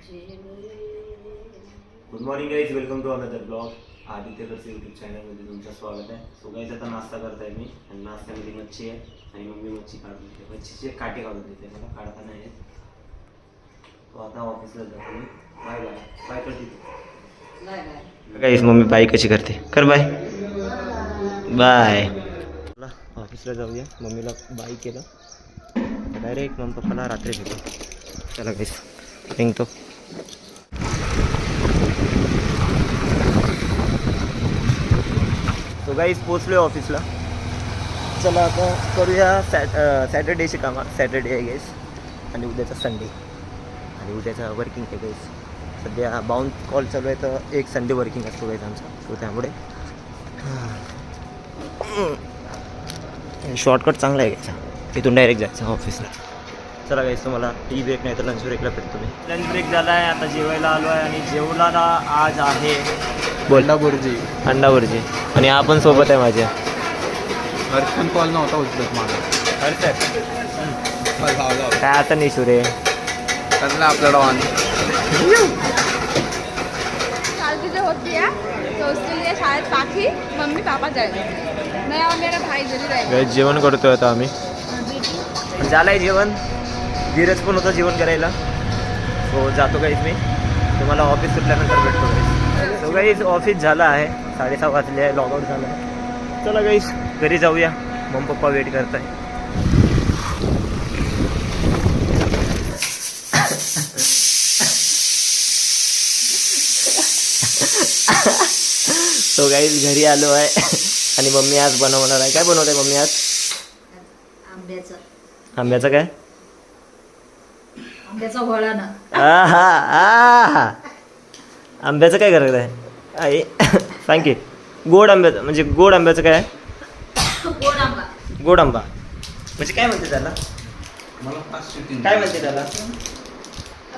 Good morning guys, welcome to another blog. Aditya Karse YouTube चॅनलमध्ये तुमचं स्वागत आहे. सो गाइस, आता नाश्ता करताय मी आणि नाश्त्यामध्ये मच्छी आहे आणि मम्मी मच्छी काढून देते. मच्छीचे काटे काढून देते, मला काढता नाही येत. तो आता ऑफिसला जातो मी. बाय बाय बाय करते. गाइस, मम्मी बाय कशी करते, कर बाय बाय. ऑफिसला जाऊया. मम्मीला बाय केलं डायरेक्ट मग पप्पाला रात्री भेटू. चला गाइस, निघतो. तो गाइस पोचलो ऑफिसला. चला आता करूया सॅटर्डेची कामं. सॅटर्डे आहे गाइस आणि उद्याचा संडे आणि उद्याचा वर्किंग आहे गाइस. सध्या बाउंस कॉल चालू आहे, तर एक संडे वर्किंग असतो गाइस आमचा. सो त्यामुळे शॉर्टकट चांगला आहे गायचा. तिथून डायरेक्ट जायचं ऑफिसला. चला गाइस, तुम्हाला टी ब्रेक नाही तर लंच ब्रेकला भेटतो मी. लंच ब्रेक झाला आहे, आता जेवायला आलो आहे आणि जेवणाला आज आहे अंडा बुर्जी. अंडा भुर्जी आणि आपण सोबत आहे माझ्या. हर्षण कॉल नव्हता उचलत माझा. काय आता नाही सुरे कसला आपला डॉन. काल तुझे होती है तो उसके लिए शायद पाखी मम्मी पापा जाएगा. मैं और मेरा भाई जरूर रहेगा. जेवण करतोय आता आम्ही. झालंय जेवण. धीरज पण होतं जेवण करायला. सो जातो गाईज मी. तुम्हाला ऑफिस सुटल्यानंतर भेटतो गाईज. सो गाईज ऑफिस झालं आहे, 6:30 वाजले आहे, लॉग आउट झालं आहे. चला गाईज घरी जाऊया. मम्मी पप्पा वेट करत आहे. सो गाईज घरी आलो आहे आणि मम्मी आज बनवणार आहे. काय बनवत आहे मम्मी आज? आंब्याचं काय? आंब्याचा घोळा ना. आंब्याचं काय करत आहे आई? सांग की. गोड आंब्याचं म्हणजे गोड आंब्याचं काय? गोड आंबा. गोड आंबा म्हणजे काय म्हणते त्याला? काय म्हणते त्याला?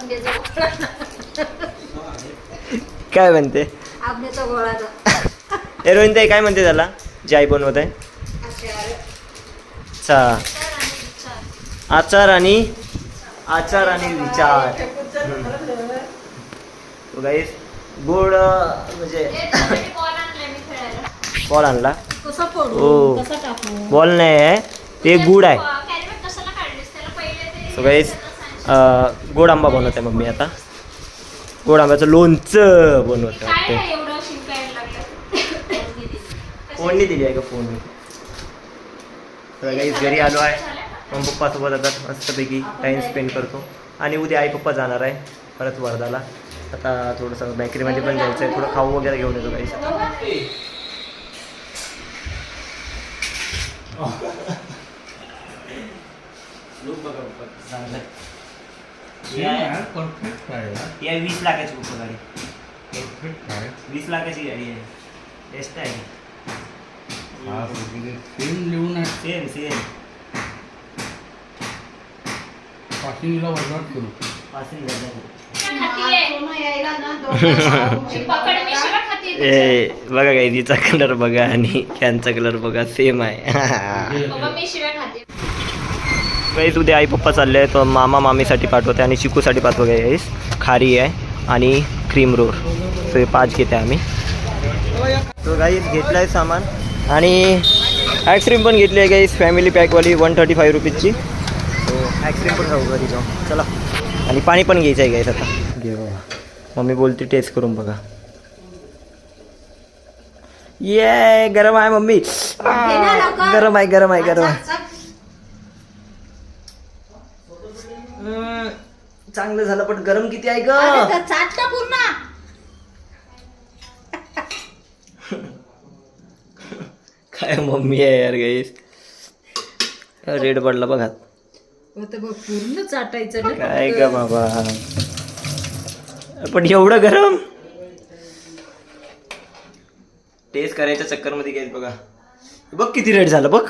आंब्याचा घोळा. काय म्हणते? आंब्याचा घोळा. ए रोहिणताई, काय म्हणते त्याला जे आई बनवत आहे? अच्छा, आचार आणि विचार. गाईस गोड म्हणजे बॉल आणला. हो, बॉल नाही आहे ते गुड आहे. सो गाईस गोड आंबा बनवत आहे मम्मी. आता गोड आंब्याचं लोणचं बनवत आहे. फोडणी दिली आहे का? फोडणी. तर गाईस घरी आलो आहे. मग पप्पासोबत आता मस्तपैकी टाईम स्पेंड करतो आणि उद्या आई पप्पा जाणार आहे परत वर्धाला. आता थोडंसं बेकरीमध्ये पण जायचं आहे, थोडं खाऊ वगैरे घेऊन येतो गाईस. या 20 लाखाची पप्पा गाडी. 20 लाखाची गाडी आहे. बेस्ट आहे. Same same. पासिंगला वर्गात करू. ए बघा काय, तिचा कलर बघा आणि त्यांचा कलर बघा, सेम आहे. गाईस उद्या आई पप्पा चालले आहेत. मामा मामीसाठी पाठवते आणि चिकूसाठी पाठवते गाईस. खारी आहे आणि क्रीम रोल. सो हे 5 घेते आम्ही. तो गाईस घेतला आहे सामान आणि आईस्क्रीम पण घेतली आहे गाईस. फॅमिली पॅकवाली 135 रुपीजची. सो आईस्क्रीम पण खाऊ घरी जाऊ. चला. आणि पाणी पण घ्यायचं आहे गाईस. आता घेऊ. मम्मी बोलते टेस्ट करून बघा. ये गरम आहे मम्मी. गरम आहे गरम आहे गरम आहे. चांगलं झालं पण गरम किती आहे ग? पूर्ण. काय मम्मी आहे यार गाईस. रेड पडला बघा. पूर्ण चाटायचं. काय का बाबा, पण एवढं गरम. टेस्ट करायच्या चक्करमध्ये गाईस बघा. बघ किती रेड झालं बघ.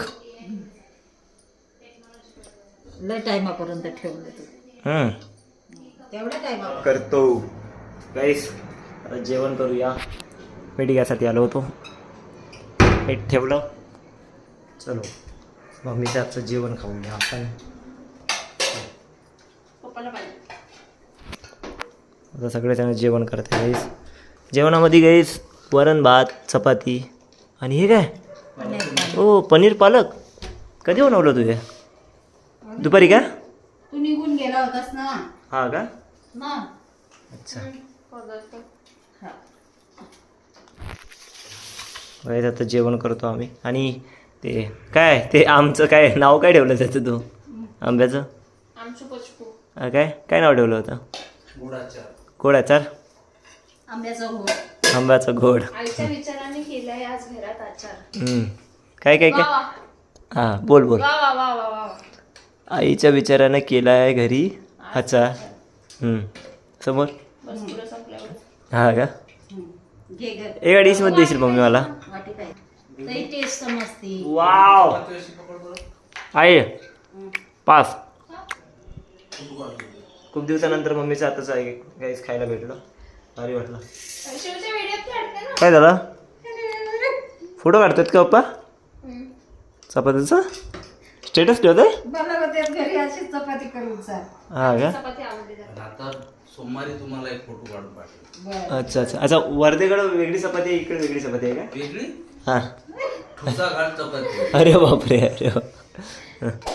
लय टाइमापर्यंत ठेवलं तू. तेवढ्या टाइमावर करतो गाईस. आता जेवण करूया. मीठ घ्यायसाठी आलो होतो, मीठ ठेवलं. चलो मम्मीच्या हातचं जेवण खाऊया आपण. आता सगळेजण जेवण करते गाईस. जेवणामध्ये गाईस वरण भात चपाती आणि हे काय ओ पनीर पालक. कधी बनवलं तू हे? दुपारी का? तू निघून गेला होतास ना. हा का? मग अच्छा. गाईस आता जेवण करतो आम्ही. आणि ते काय ते आमचं काय नाव काय ठेवलं त्याचं तू आंब्याचं? काय काय नाव ठेवलं होतं? गोड आचार. आंब्याचा घोळ. आंब्याचं गोड. आईच्या विचाराने केलाय आज घरात आचार. काय काय काय हां बोल बोल. वा वा वा वा वा. आईच्या विचारानं केला आहे घरी आचार. समोर हा का? घे ग. एका डिशमध्ये देशील मम्मी मला? वाटी काय लई टेस्ट समजते. वाव आहे पास. खूप दिवसानंतर मम्मीच्या हाताचं आहे काहीच खायला भेटलं. भारी वाटलं. काय झालं? फोटो काढतात का पप्पा चपातीचा? स्टेटस ठेवतोय? मला त्यात घरी अशीच चपाती करून चाल. हा का? आता सोमवारी तुम्हाला एक फोटो काढून पाठवेल. अच्छा अच्छा अच्छा. वर्धेकडे वेगळी चपाती आहे इकडे वेगळी चपाती आहे का? वेगळी हां. ठुसा घाट चपाती. अरे बापरे अरे बाप.